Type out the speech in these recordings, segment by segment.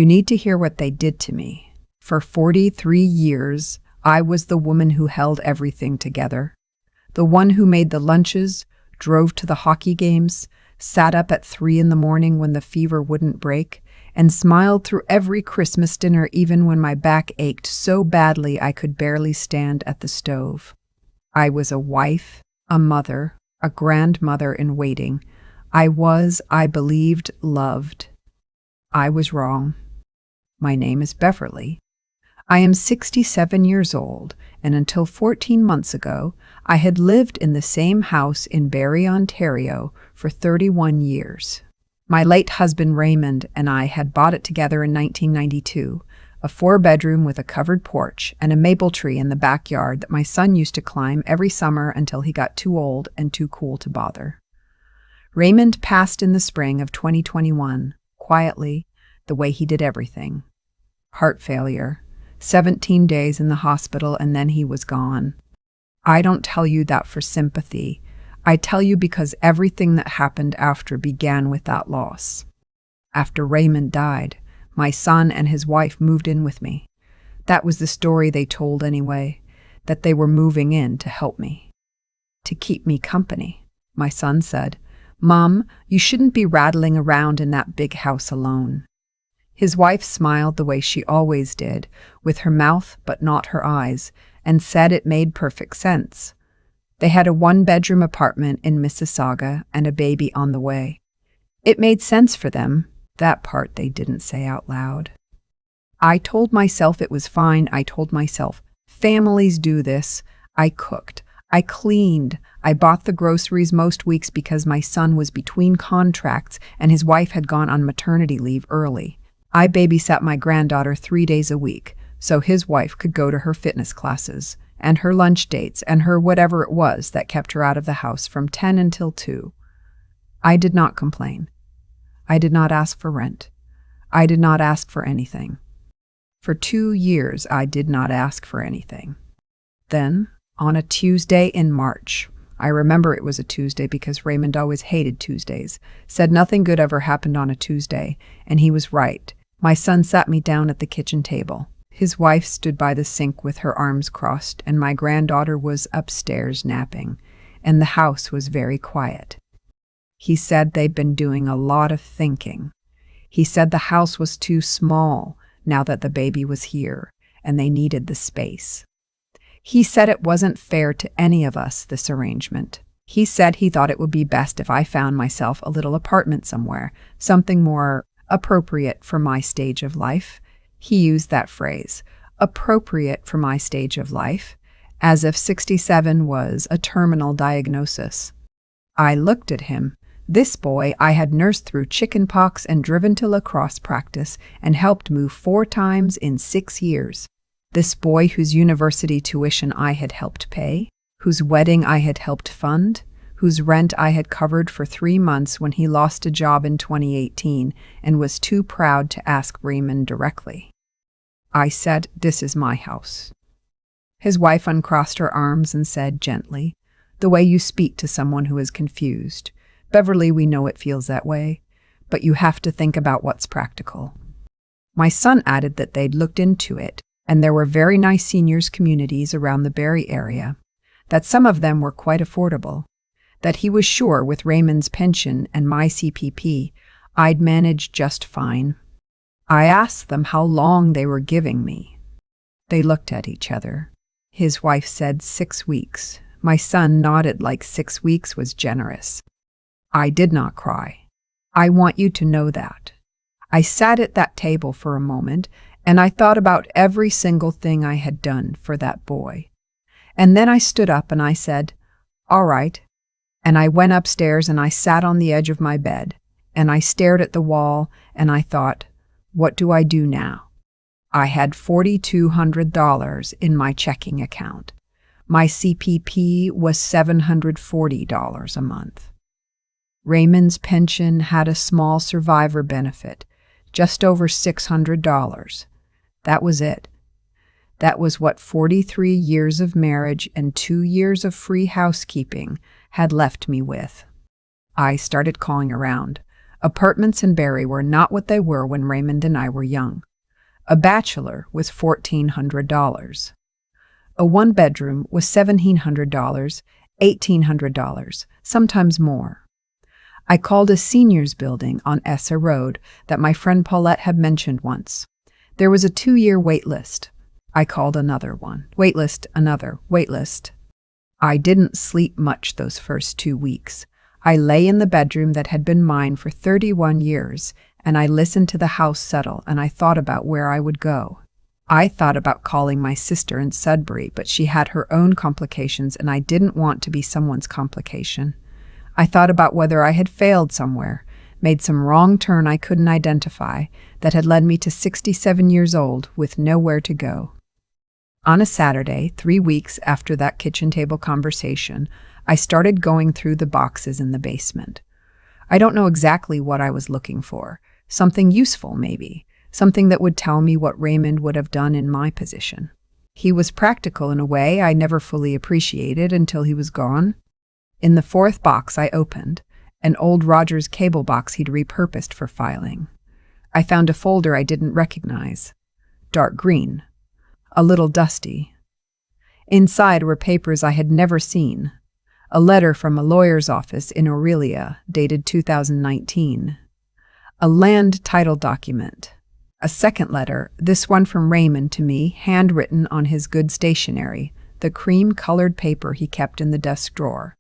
You need to hear what they did to me. For 43 years, I was the woman who held everything together. The one who made the lunches, drove to the hockey games, sat up at 3 in the morning when the fever wouldn't break, and smiled through every Christmas dinner even when my back ached so badly I could barely stand at the stove. I was a wife, a mother, a grandmother in waiting. I believed, loved. I was wrong. My name is Beverly. I am 67 years old, and until 14 months ago, I had lived in the same house in Barrie, Ontario for 31 years. My late husband Raymond and I had bought it together in 1992, a 4-bedroom with a covered porch and a maple tree in the backyard that my son used to climb every summer until he got too old and too cool to bother. Raymond passed in the spring of 2021, quietly, the way he did everything. Heart failure, 17 days in the hospital, and then he was gone. I don't tell you that for sympathy. I tell you because everything that happened after began with that loss. After Raymond died, my son and his wife moved in with me. That was the story they told anyway, that they were moving in to help me. To keep me company. My son said, "Mom, you shouldn't be rattling around in that big house alone." His wife smiled the way she always did, with her mouth but not her eyes, and said it made perfect sense. They had a 1-bedroom apartment in Mississauga and a baby on the way. It made sense for them. That part they didn't say out loud. I told myself it was fine. I told myself, families do this. I cooked. I cleaned. I bought the groceries most weeks because my son was between contracts and his wife had gone on maternity leave early. I babysat my granddaughter 3 days a week, so his wife could go to her fitness classes and her lunch dates and her whatever it was that kept her out of the house from 10 until 2. I did not complain. I did not ask for rent. I did not ask for anything. For 2 years, I did not ask for anything. Then, on a Tuesday in March, I remember it was a Tuesday because Raymond always hated Tuesdays, said nothing good ever happened on a Tuesday, and he was right. My son sat me down at the kitchen table. His wife stood by the sink with her arms crossed, and my granddaughter was upstairs napping, and the house was very quiet. He said they'd been doing a lot of thinking. He said the house was too small now that the baby was here, and they needed the space. He said it wasn't fair to any of us, this arrangement. He said he thought it would be best if I found myself a little apartment somewhere, something more appropriate for my stage of life. He used that phrase, appropriate for my stage of life, as if 67 was a terminal diagnosis. I looked at him. This boy I had nursed through chicken pox and driven to lacrosse practice and helped move 4 times in 6 years. This boy whose university tuition I had helped pay, whose wedding I had helped fund, whose rent I had covered for 3 months when he lost a job in 2018 and was too proud to ask Raymond directly. I said, "This is my house." His wife uncrossed her arms and said gently, the way you speak to someone who is confused, "Beverly, we know it feels that way, but you have to think about what's practical." My son added that they'd looked into it, and there were very nice seniors communities around the Barrie area, that some of them were quite affordable, that he was sure with Raymond's pension and my CPP, I'd manage just fine. I asked them how long they were giving me. They looked at each other. His wife said 6 weeks. My son nodded like 6 weeks was generous. I did not cry. I want you to know that. I sat at that table for a moment, and I thought about every single thing I had done for that boy. And then I stood up and I said, "All right." And I went upstairs and I sat on the edge of my bed, and I stared at the wall, and I thought, what do I do now? I had $4,200 in my checking account. My CPP was $740 a month. Raymond's pension had a small survivor benefit, just over $600. That was it. That was what 43 years of marriage and 2 years of free housekeeping had left me with. I started calling around. Apartments in Barrie were not what they were when Raymond and I were young. A bachelor was $1,400. A one-bedroom was $1,700, $1,800, sometimes more. I called a seniors building on Essa Road that my friend Paulette had mentioned once. There was a 2-year wait list. I called another one. Wait list, another. Wait list. I didn't sleep much those first 2 weeks. I lay in the bedroom that had been mine for 31 years, and I listened to the house settle, and I thought about where I would go. I thought about calling my sister in Sudbury, but she had her own complications, and I didn't want to be someone's complication. I thought about whether I had failed somewhere, made some wrong turn I couldn't identify, that had led me to 67 years old with nowhere to go. On a Saturday, 3 weeks after that kitchen table conversation, I started going through the boxes in the basement. I don't know exactly what I was looking for. Something useful, maybe. Something that would tell me what Raymond would have done in my position. He was practical in a way I never fully appreciated until he was gone. In the 4th box I opened, an old Rogers cable box he'd repurposed for filing. I found a folder I didn't recognize. Dark green. A little dusty. Inside were papers I had never seen. A letter from a lawyer's office in Aurelia, dated 2019. A land title document. A second letter, this one from Raymond to me, handwritten on his good stationery, the cream-colored paper he kept in the desk drawer.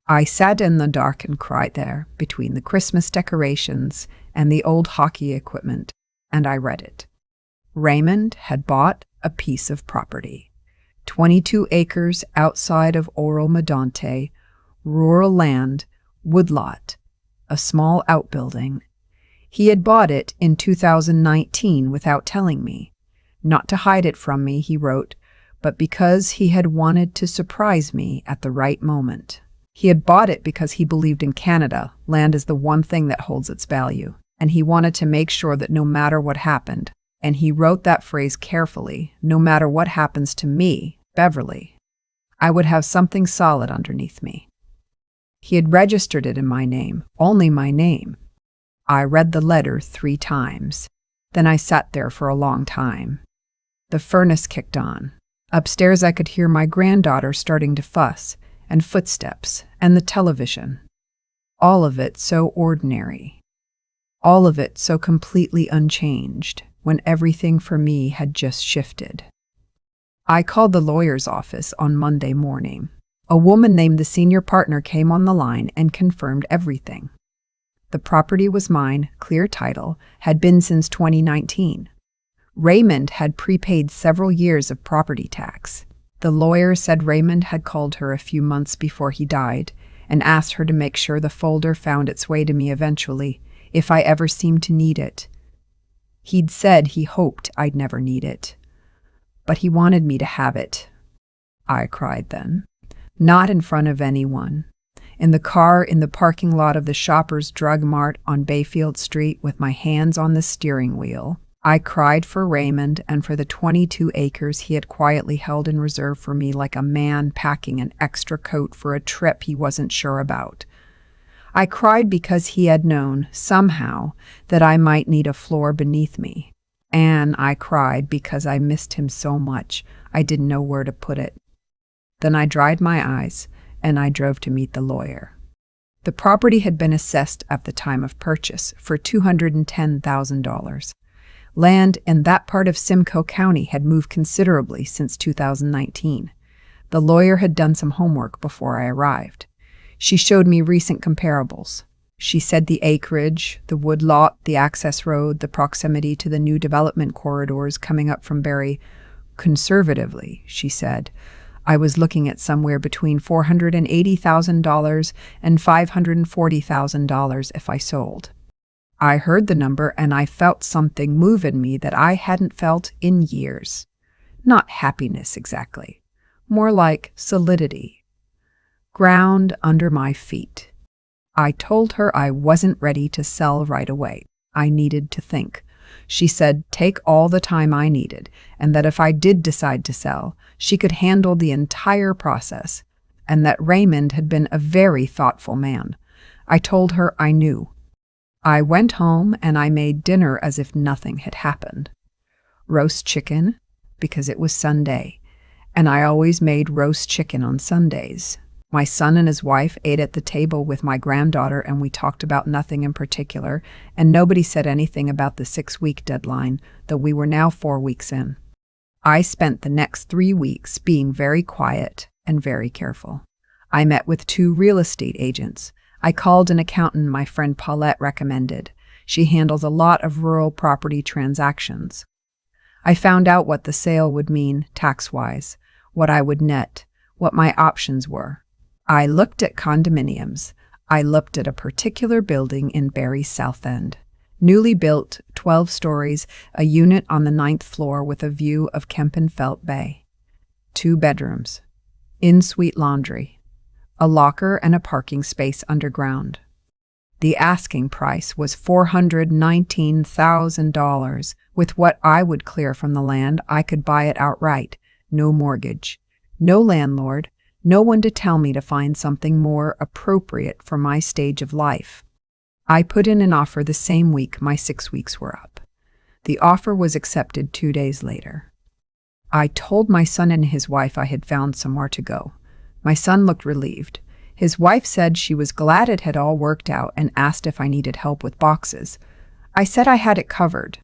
I sat in the dark and cried there, between the Christmas decorations and the old hockey equipment, and I read it. Raymond had bought a piece of property. 22 acres outside of Oral Medonte, rural land, woodlot, a small outbuilding. He had bought it in 2019 without telling me. Not to hide it from me, he wrote, but because he had wanted to surprise me at the right moment. He had bought it because he believed in Canada, land is the one thing that holds its value, and he wanted to make sure that no matter what happened, and he wrote that phrase carefully, no matter what happens to me, Beverly, I would have something solid underneath me. He had registered it in my name, only my name. I read the letter 3 times. Then I sat there for a long time. The furnace kicked on. Upstairs I could hear my granddaughter starting to fuss, and footsteps, and the television. All of it so ordinary. All of it so completely unchanged, when everything for me had just shifted. I called the lawyer's office on Monday morning. A woman named the senior partner came on the line and confirmed everything. The property was mine, clear title, had been since 2019. Raymond had prepaid several years of property tax. The lawyer said Raymond had called her a few months before he died and asked her to make sure the folder found its way to me eventually, if I ever seemed to need it. He'd said he hoped I'd never need it. But he wanted me to have it. I cried then. Not in front of anyone. In the car in the parking lot of the Shoppers Drug Mart on Bayfield Street with my hands on the steering wheel. I cried for Raymond and for the 22 acres he had quietly held in reserve for me like a man packing an extra coat for a trip he wasn't sure about. I cried because he had known, somehow, that I might need a floor beneath me. And I cried because I missed him so much I didn't know where to put it. Then I dried my eyes and I drove to meet the lawyer. The property had been assessed at the time of purchase for $210,000. Land in that part of Simcoe County had moved considerably since 2019. The lawyer had done some homework before I arrived. She showed me recent comparables. She said the acreage, the woodlot, the access road, the proximity to the new development corridors coming up from Barrie. Conservatively, she said, I was looking at somewhere between $480,000 and $540,000 if I sold. I heard the number and I felt something move in me that I hadn't felt in years. Not happiness exactly, more like solidity. Ground under my feet. I told her I wasn't ready to sell right away. I needed to think. She said take all the time I needed, and that if I did decide to sell, she could handle the entire process, and that Raymond had been a very thoughtful man. I told her I knew. I went home and I made dinner as if nothing had happened. Roast chicken, because it was Sunday, and I always made roast chicken on Sundays. My son and his wife ate at the table with my granddaughter, and we talked about nothing in particular, and nobody said anything about the 6-week deadline, though we were now 4 weeks in. I spent the next 3 weeks being very quiet and very careful. I met with 2 real estate agents. I called an accountant my friend Paulette recommended. She handles a lot of rural property transactions. I found out what the sale would mean tax-wise, what I would net, what my options were. I looked at condominiums. I looked at a particular building in Barrie's South End. Newly built, 12 stories, a unit on the 9th floor with a view of Kempenfelt Bay. 2 bedrooms. In-suite laundry. A locker and a parking space underground. The asking price was $419,000. With what I would clear from the land, I could buy it outright. No mortgage. No landlord. No one to tell me to find something more appropriate for my stage of life. I put in an offer the same week my 6 weeks were up. The offer was accepted 2 days later. I told my son and his wife I had found somewhere to go. My son looked relieved. His wife said she was glad it had all worked out and asked if I needed help with boxes. I said I had it covered.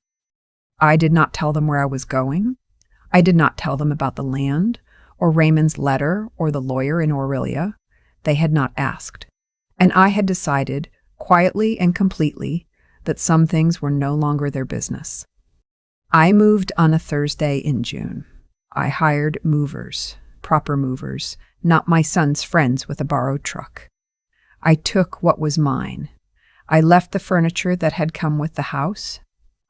I did not tell them where I was going. I did not tell them about the land, or Raymond's letter, or the lawyer in Aurelia. They had not asked. And I had decided, quietly and completely, that some things were no longer their business. I moved on a Thursday in June. I hired movers, proper movers, not my son's friends with a borrowed truck. I took what was mine. I left the furniture that had come with the house.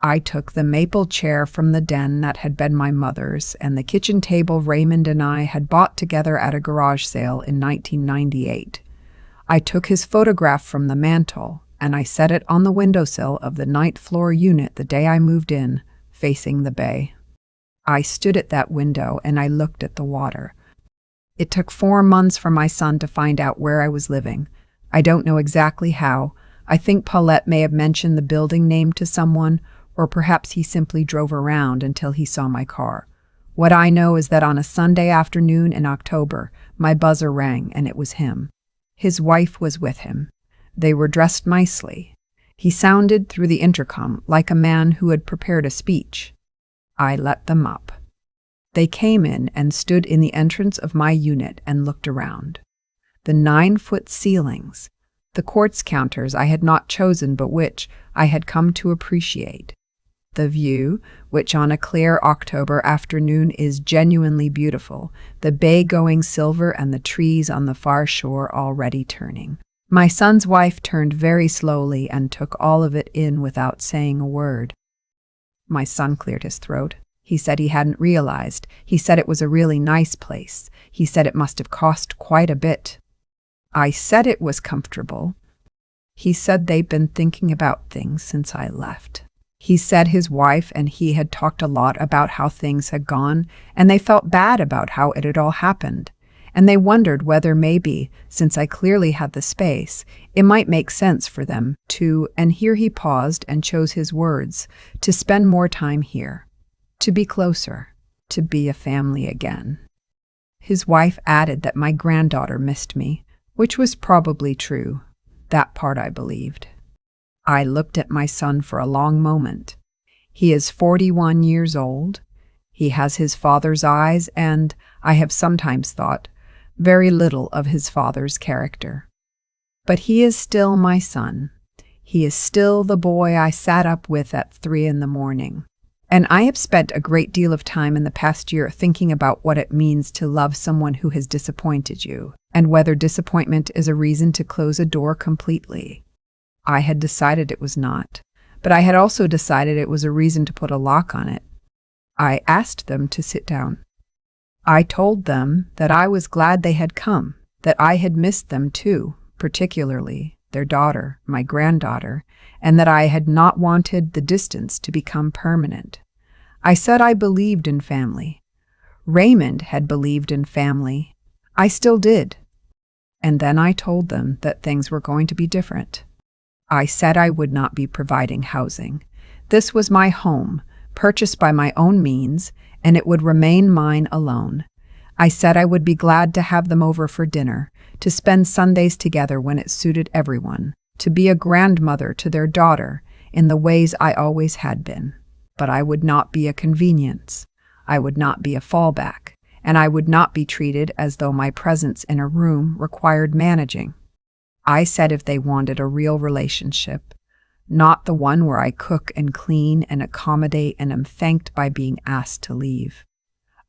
I took the maple chair from the den that had been my mother's and the kitchen table Raymond and I had bought together at a garage sale in 1998. I took his photograph from the mantel and I set it on the windowsill of the 9th floor unit the day I moved in, facing the bay. I stood at that window and I looked at the water. It took 4 months for my son to find out where I was living. I don't know exactly how. I think Paulette may have mentioned the building name to someone, or perhaps he simply drove around until he saw my car. What I know is that on a Sunday afternoon in October, my buzzer rang and it was him. His wife was with him. They were dressed nicely. He sounded through the intercom like a man who had prepared a speech. I let them up. They came in and stood in the entrance of my unit and looked around. The 9-foot ceilings, the quartz counters I had not chosen but which I had come to appreciate. The view, which on a clear October afternoon is genuinely beautiful, the bay going silver and the trees on the far shore already turning. My son's wife turned very slowly and took all of it in without saying a word. My son cleared his throat. He said he hadn't realized. He said it was a really nice place. He said it must have cost quite a bit. I said it was comfortable. He said they'd been thinking about things since I left. He said his wife and he had talked a lot about how things had gone, and they felt bad about how it had all happened. And they wondered whether maybe, since I clearly had the space, it might make sense for them to, and here he paused and chose his words, to spend more time here, to be closer, to be a family again. His wife added that my granddaughter missed me, which was probably true. That part I believed. I looked at my son for a long moment. He is 41 years old. He has his father's eyes and, I have sometimes thought, very little of his father's character. But he is still my son. He is still the boy I sat up with at 3 a.m. And I have spent a great deal of time in the past year thinking about what it means to love someone who has disappointed you, and whether disappointment is a reason to close a door completely. I had decided it was not, but I had also decided it was a reason to put a lock on it. I asked them to sit down. I told them that I was glad they had come, that I had missed them too, particularly their daughter, my granddaughter, and that I had not wanted the distance to become permanent. I said I believed in family. Raymond had believed in family. I still did. And then I told them that things were going to be different. I said I would not be providing housing. This was my home, purchased by my own means, and it would remain mine alone. I said I would be glad to have them over for dinner, to spend Sundays together when it suited everyone, to be a grandmother to their daughter in the ways I always had been. But I would not be a convenience. I would not be a fallback, and I would not be treated as though my presence in a room required managing. I said if they wanted a real relationship, not the one where I cook and clean and accommodate and am thanked by being asked to leave.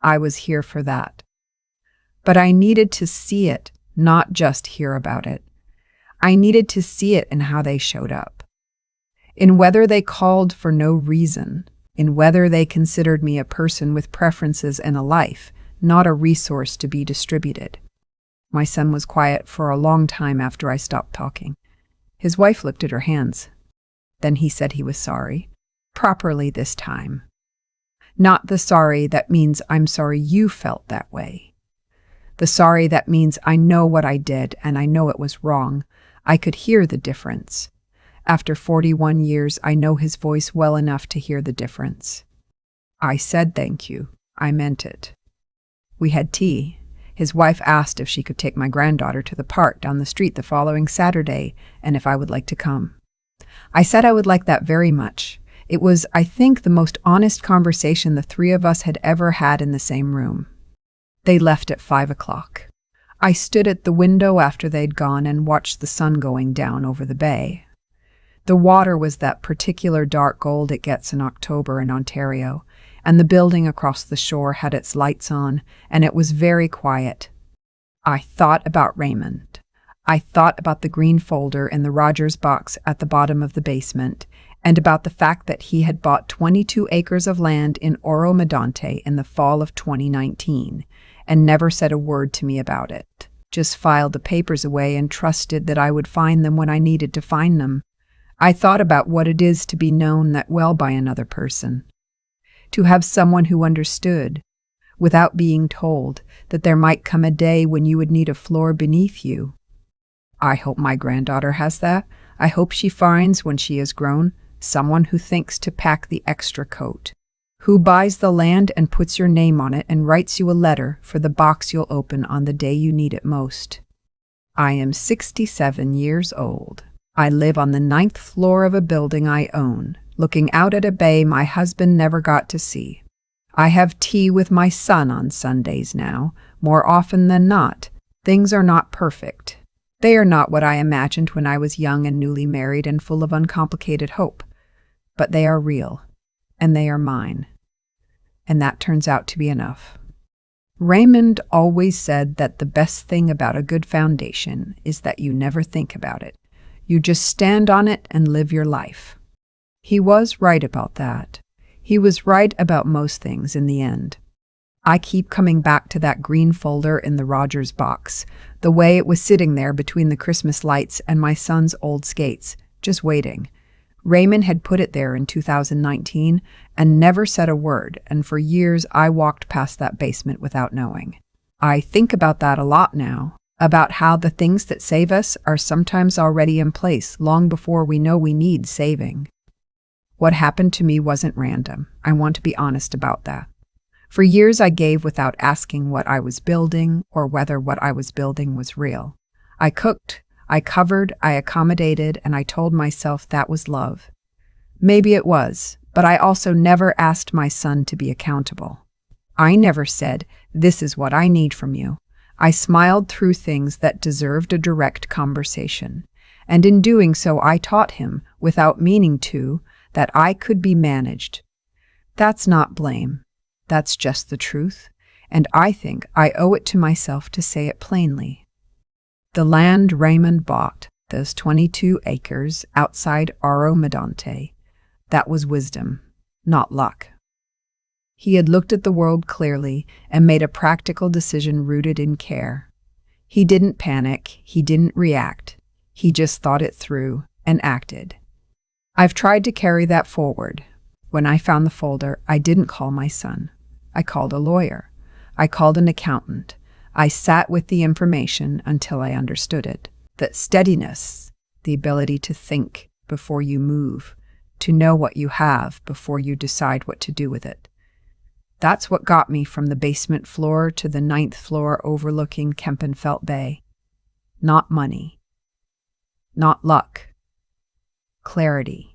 I was here for that. But I needed to see it, not just hear about it. I needed to see it in how they showed up. In whether they called for no reason, in whether they considered me a person with preferences and a life, not a resource to be distributed. My son was quiet for a long time after I stopped talking. His wife looked at her hands. Then he said he was sorry. Properly this time. Not the sorry that means I'm sorry you felt that way. The sorry that means I know what I did and I know it was wrong. I could hear the difference. After 41 years, I know his voice well enough to hear the difference. I said thank you. I meant it. We had tea. His wife asked if she could take my granddaughter to the park down the street the following Saturday and if I would like to come. I said I would like that very much. It was, I think, the most honest conversation the three of us had ever had in the same room. They left at 5 o'clock. I stood at the window after they'd gone and watched the sun going down over the bay. The water was that particular dark gold it gets in October in Ontario, and the building across the shore had its lights on, and it was very quiet. I thought about Raymond. I thought about the green folder in the Rogers box at the bottom of the basement, and about the fact that he had bought 22 acres of land in Oro Medonte in the fall of 2019, and never said a word to me about it. Just filed the papers away and trusted that I would find them when I needed to find them. I thought about what it is to be known that well by another person. To have someone who understood, without being told, that there might come a day when you would need a floor beneath you. I hope my granddaughter has that. I hope she finds, when she is grown, someone who thinks to pack the extra coat, who buys the land and puts your name on it and writes you a letter for the box you'll open on the day you need it most. I am 67 years old. I live on the 9th floor of a building I own, looking out at a bay my husband never got to see. I have tea with my son on Sundays now, more often than not. Things are not perfect. They are not what I imagined when I was young and newly married and full of uncomplicated hope. But they are real, and they are mine. And that turns out to be enough. Raymond always said that the best thing about a good foundation is that you never think about it. You just stand on it and live your life. He was right about that. He was right about most things in the end. I keep coming back to that green folder in the Rogers box, the way it was sitting there between the Christmas lights and my son's old skates, just waiting. Raymond had put it there in 2019 and never said a word, and for years I walked past that basement without knowing. I think about that a lot now, about how the things that save us are sometimes already in place long before we know we need saving. What happened to me wasn't random. I want to be honest about that. For years I gave without asking what I was building or whether what I was building was real. I cooked, I covered, I accommodated, and I told myself that was love. Maybe it was, but I also never asked my son to be accountable. I never said, "This is what I need from you." I smiled through things that deserved a direct conversation, and in doing so I taught him, without meaning to, that I could be managed. That's not blame. That's just the truth, and I think I owe it to myself to say it plainly. The land Raymond bought, those 22 acres outside Oro Medonte, that was wisdom, not luck. He had looked at the world clearly and made a practical decision rooted in care. He didn't panic, he didn't react, he just thought it through and acted. I've tried to carry that forward. When I found the folder, I didn't call my son. I called a lawyer. I called an accountant. I sat with the information until I understood it. That steadiness, the ability to think, before you move, to know what you have before you decide what to do with it. That's what got me from the basement floor to the 9th floor overlooking Kempenfelt Bay. Not money. Not luck. Clarity.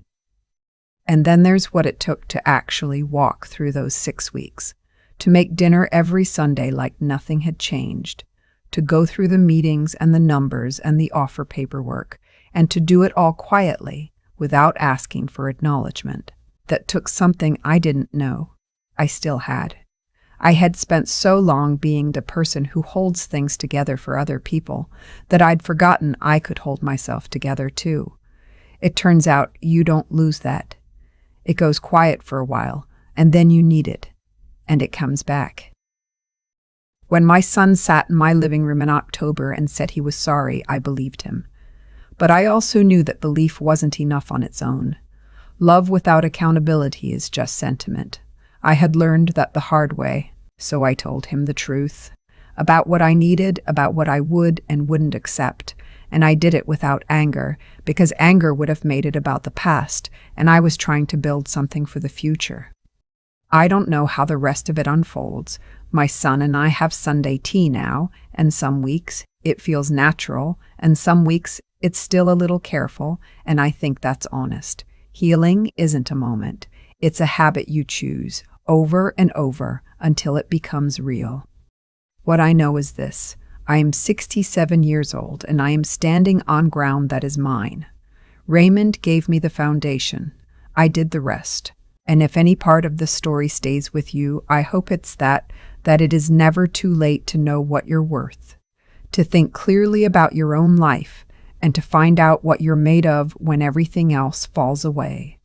And then there's what it took to actually walk through those 6 weeks, to make dinner every Sunday like nothing had changed, to go through the meetings and the numbers and the offer paperwork, and to do it all quietly, without asking for acknowledgement. That took something I didn't know I still had. I had spent so long being the person who holds things together for other people that I'd forgotten I could hold myself together too. It turns out you don't lose that. It goes quiet for a while, and then you need it, and it comes back. When my son sat in my living room in October and said he was sorry, I believed him. But I also knew that belief wasn't enough on its own. Love without accountability is just sentiment. I had learned that the hard way, so I told him the truth. About what I needed, about what I would and wouldn't accept. And I did it without anger, because anger would have made it about the past, and I was trying to build something for the future. I don't know how the rest of it unfolds. My son and I have Sunday tea now, and some weeks it feels natural, and some weeks it's still a little careful, and I think that's honest. Healing isn't a moment. It's a habit you choose, over and over, until it becomes real. What I know is this. I am 67 years old, and I am standing on ground that is mine. Raymond gave me the foundation. I did the rest. And if any part of the story stays with you, I hope it's that it is never too late to know what you're worth, to think clearly about your own life, and to find out what you're made of when everything else falls away.